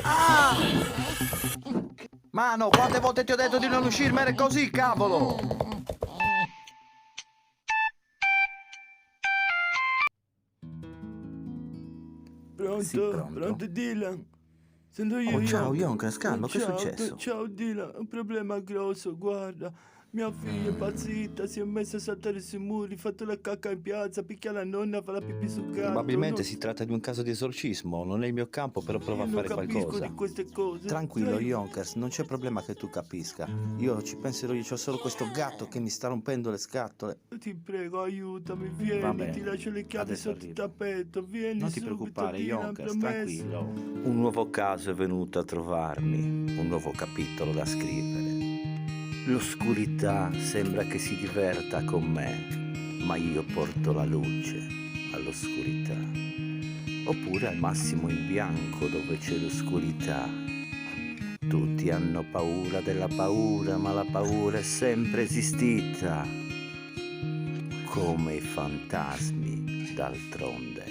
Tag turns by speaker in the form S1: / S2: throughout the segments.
S1: Ah! Mano, quante volte ti ho detto di non uscirmene così, cavolo!
S2: Pronto?
S1: Sì, pronto.
S2: Pronto Dylan? Sono io,
S1: Oh, ciao,
S2: Yonkers.
S1: Yonkers, calma, che è
S2: Ciao,
S1: successo?
S2: Ciao Dylan, un problema grosso, guarda. Mia figlia è impazzita, si è messa a saltare sui muri, ha fatto la cacca in piazza, picchia la nonna, fa la pipì sul gatto.
S3: Probabilmente si tratta di un caso di esorcismo, non è il mio campo, però prova a fare
S2: Io non capisco
S3: qualcosa.
S2: di queste cose.
S1: Tranquillo,
S2: Sai-
S1: Yonkers, non c'è problema che tu capisca. Io ci penserò io, c'ho solo questo gatto che mi sta rompendo le scatole.
S2: Ti prego, aiutami, vieni,
S1: Va bene,
S2: ti lascio le chiavi
S1: adesso
S2: sotto il
S1: arrivo.
S2: tappeto, vieni
S1: Non ti
S2: subito,
S1: preoccupare,
S2: Dylan,
S1: Yonkers,
S2: promesso.
S1: tranquillo.
S3: Un nuovo caso è venuto a trovarmi, un nuovo capitolo da scrivere. L'oscurità sembra che si diverta con me, ma io porto la luce all'oscurità. Oppure al massimo in bianco dove c'è l'oscurità. Tutti hanno paura della paura, ma la paura è sempre esistita. Come i fantasmi, d'altronde.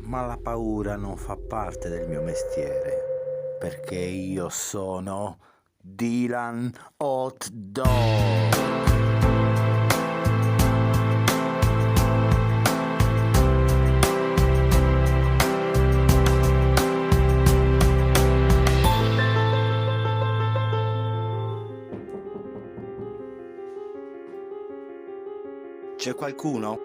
S3: Ma la paura non fa parte del mio mestiere, perché io sono Dylan Hot Dog. C'è qualcuno?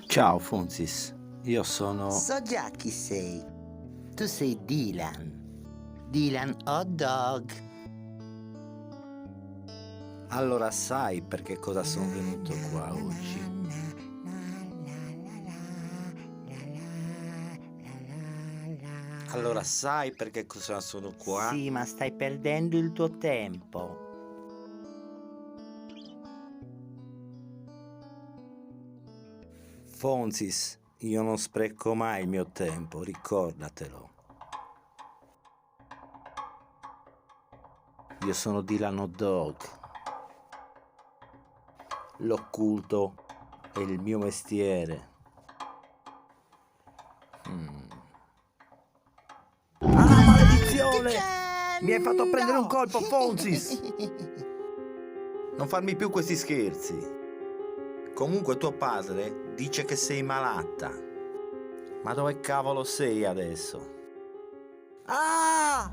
S3: Ciao Fonzis, io sono...
S4: So già chi sei. Tu sei Dylan. Dylan Hot Dog.
S3: Allora sai perché cosa sono venuto qua oggi? Allora sai perché cosa sono qua?
S4: Sì, ma stai perdendo il tuo tempo.
S3: Fonzis, io non spreco mai il mio tempo, ricordatelo. Io sono Dylan Hot Dog. L'occulto è il mio mestiere.
S1: Ah, maledizione! Mi hai fatto prendere un colpo, Fonzis!
S3: Non farmi più questi scherzi. Comunque tuo padre dice che sei malata. Ma dove cavolo sei adesso?
S1: Ah!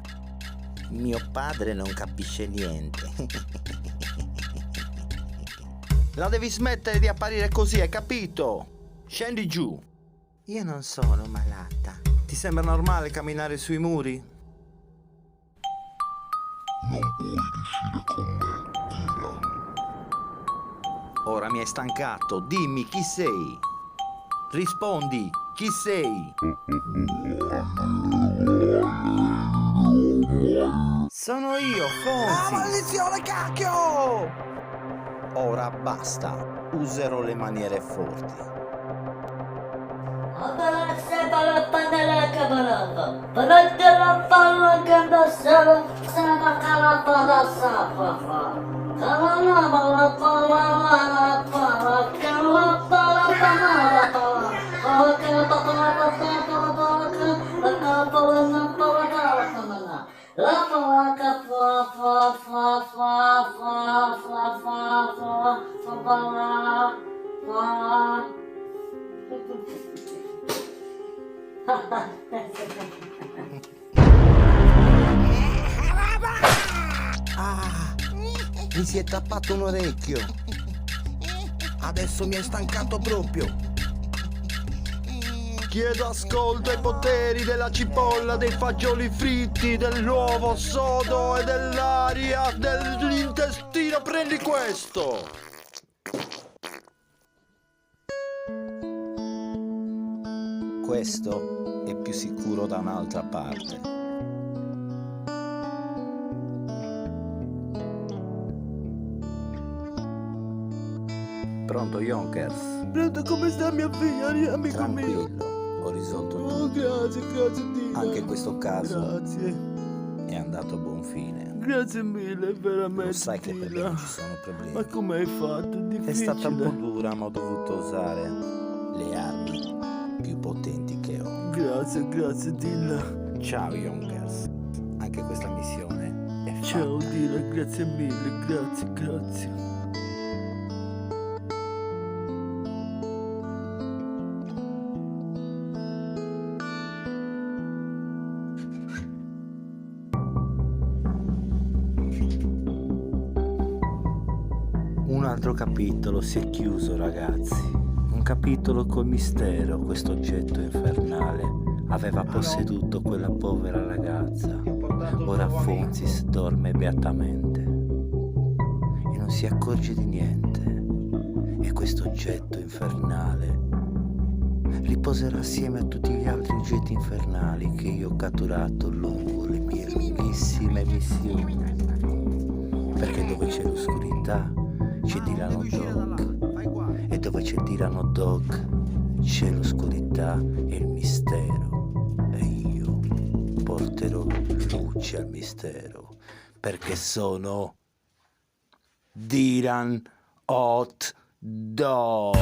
S4: Mio padre non capisce niente.
S1: La devi smettere di apparire così, hai capito? Scendi giù.
S4: Io non sono malata.
S3: Ti sembra normale camminare sui muri? Ora mi hai stancato, dimmi chi sei. Rispondi, chi sei?
S1: Sono io,
S3: Ah,
S1: Fonzis!
S3: maledizione, cacchio! Ora basta, userò le maniere forti.
S1: Ah! Mi si è tappato un orecchio. Adesso mi hai stancato proprio.
S2: Chiedo ascolto ai poteri della cipolla, dei fagioli fritti, dell'uovo sodo e dell'aria dell'intestino. Prendi questo!
S1: Questo è più sicuro da un'altra parte.
S3: Pronto, Yonkers?
S2: Pronto, come sta mia figlia, amico mio?
S1: Tranquillo, ho risolto
S2: Oh,
S1: tutto.
S2: grazie Dio.
S1: Anche questo caso
S2: Grazie.
S1: è andato a buon fine.
S2: Grazie mille, veramente.
S1: Lo sai che per me
S2: Dylan.
S1: non ci sono problemi.
S2: Ma come hai fatto? È difficile.
S1: È stata un po' dura, ma ho dovuto usare le armi più potenti che ho.
S2: Grazie Dylan.
S3: Ciao, Yonkers. Anche questa missione è fatta.
S2: Ciao Dylan, grazie mille, grazie.
S1: Un altro capitolo si è chiuso, ragazzi. Un capitolo col mistero. Questo oggetto infernale aveva posseduto quella povera ragazza. Ora Fonzis dorme beatamente e non si accorge di niente. E questo oggetto infernale riposerà assieme a tutti gli altri oggetti infernali che io ho catturato lungo le mie lunghissime missioni. Perché dove c'è l'oscurità c'è Dylan Dog, e dove c'è Dylan Dog c'è l'oscurità e il mistero, e io porterò luce al mistero perché sono Dylan Hot Dog.